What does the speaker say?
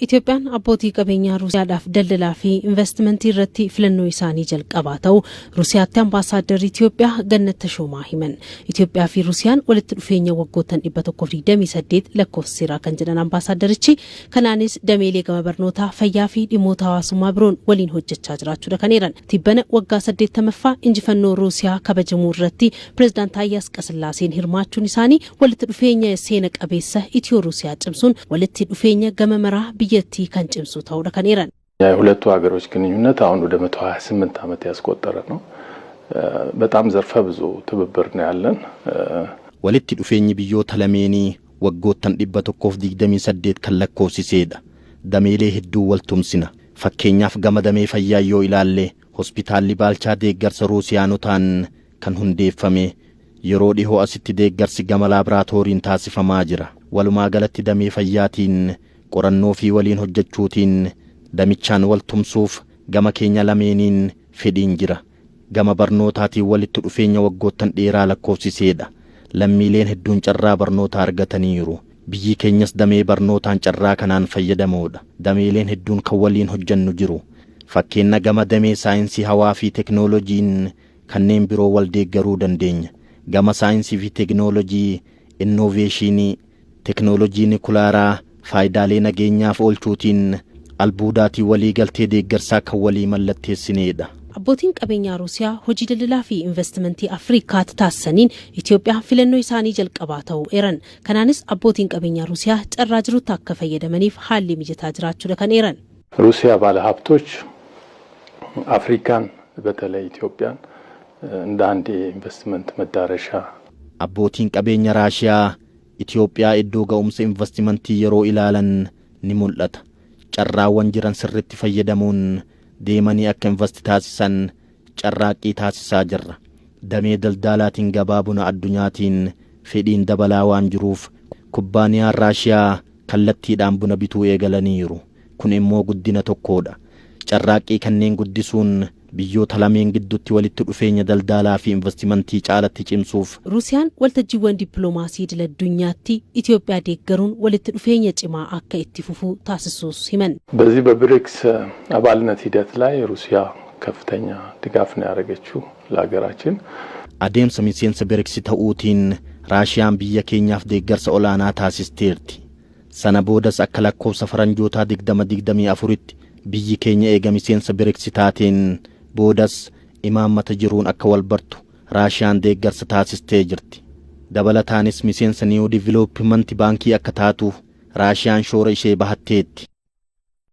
Itoophiyaan abbootii qabeenyaa Ruusiyaadhaaf daldalaa fi investimentii irratti filannoo isaanii jalqabaa ta'u Ruusiyaatti ambaasaadarri Itoophiyaa Gannat Tashoomaa himan. Itoophiyaa fi Ruusiyaan walitti dhufeenya waggoottan 128 lakkoofsiseera kan jedhan ambaasaaddarichi kanaanis dameelee gama barnootaa fayyaa fi dhimmoota hawaasummaa biroon waliin hojjechaa jiraachuudha kan eeran. Tibbana waggaa 80ffaa injifannoo Ruusiyaa kabajamuu irratti pireezidaant Taayyaa Asqasillaaseen hirmaachuun isaanii walitti dhufeenya seena qabeessa Itiyoo Ruusiyaa cimsuun walitti dhufeenya gama maraa biyyattii kan cimsu ta'uudha kan eeran. የሁለቱ ሀገሮች ግንኙነት አሁን ወደ 128 ዓመት ያስቆጠረ ነው። በጣም ዘርፈ ብዙ ትብብር ነው ያለን። walitti dhufeenyi biyyoota lameenii waggoottan 128 kan lakkoofsiseedha. Dameelee hedduu wal tumsina. Fakkeenyaaf gama damee fayyaa yoo ilaalle hospitaalli Baalchaa deeggarsa Ruusiyaanotaan kan hundeeffame yeroo dhihoo asitti deeggarsi gama laaboraatooriin taasifamaa jira. Walumaa galatti damee fayyaatiin qorannoo fi waliin hojjechuutiin damichaan wal tumsuuf gama keenya lameeniin fedhiin jira. Gama barnootaatiin walitti dhufeenya waggoottan dheeraa lakkoofsiseedha. Lammiileen hedduun carraa barnootaa argataniiru. Biyyi keenyas damee barnootaan carraa kanaan fayyadamoodha. Dameeleen hedduun kan waliin hojjannu jiru. Fakkeenya gama damee saayinsii hawaa fi teknooloojiin kanneen biroo wal deeggaruu dandeenya. Gama saayinsii fi teknooloojii innoveeshinii teknooloojii nikulaaraa faayidaalee nageenyaaf oolchuutiin albuudaatii walii galtee deeggarsaa kan walii mallatteessineedha. Abbootiin qabeenyaa Ruusiyaa hojii daldalaa fi investimentii Afrikaatti taasisaniin Itoophiyaa filannoo isaanii jalqabaa ta'uu eeran. Kanaanis abbootiin qabeenyaa Ruusiyaa carraa jirutti akka fayyadamaniif haalli mijataa jiraachuudha kan eeran. ሩሲያ ባለሀብቶች አፍሪካን በተለይ ኢትዮጵያን እንደ አንድ ኢንቨስትመንት መዳረሻ abbootiin qabeenya Raashiyaa Itoophiyaa iddoo ga'umsa investimentii yeroo ilaalan ni mul'ata. Carraawwan jiran sirriitti fayyadamuun deemanii akka investi taasisan carraaqqii taasisaa jirra. Damee daldalaatiin gabaabuna addunyaatiin fedhiin dabalaa waan jiruuf kubbaaniyaan Raashiyaa kallattiidhaan buna bituu eegalaniiru. Kun immoo guddina tokkoodha. Carraaqqii kanneen guddisuun biyyoota lameen gidduutti walitti dhufeenya daldalaa fi investimentii caalatti cimsuuf Ruusiyaan waltajjiiwwan dippiloomaasii idil addunyaatti Itoophiyaa deeggaruun walitti dhufeenya cimaa akka itti fufuu taasisuus himan. በዚህ በብሪክስ አባልነት ሂደት ላይ ሩሲያ ከፍተኛ ድጋፍ ነው ያደረገችው ለሀገራችን። adeemsa miseensa BRICS ta'uutiin Raashiyaan biyya keenyaaf deeggarsa olaanaa taasisteerti. Sana boodas akka lakkoofsa faranjootaa 2024tti biyyi keenya eega miseensa BRICS taateen boodas imaammata jiruun akka wal bartu Raashiyaan deeggarsa taasistee jirti. Dabalataanis miseensa New Development Baankii akka taatuuf Raashiyaan shoora ishee bahatteetti.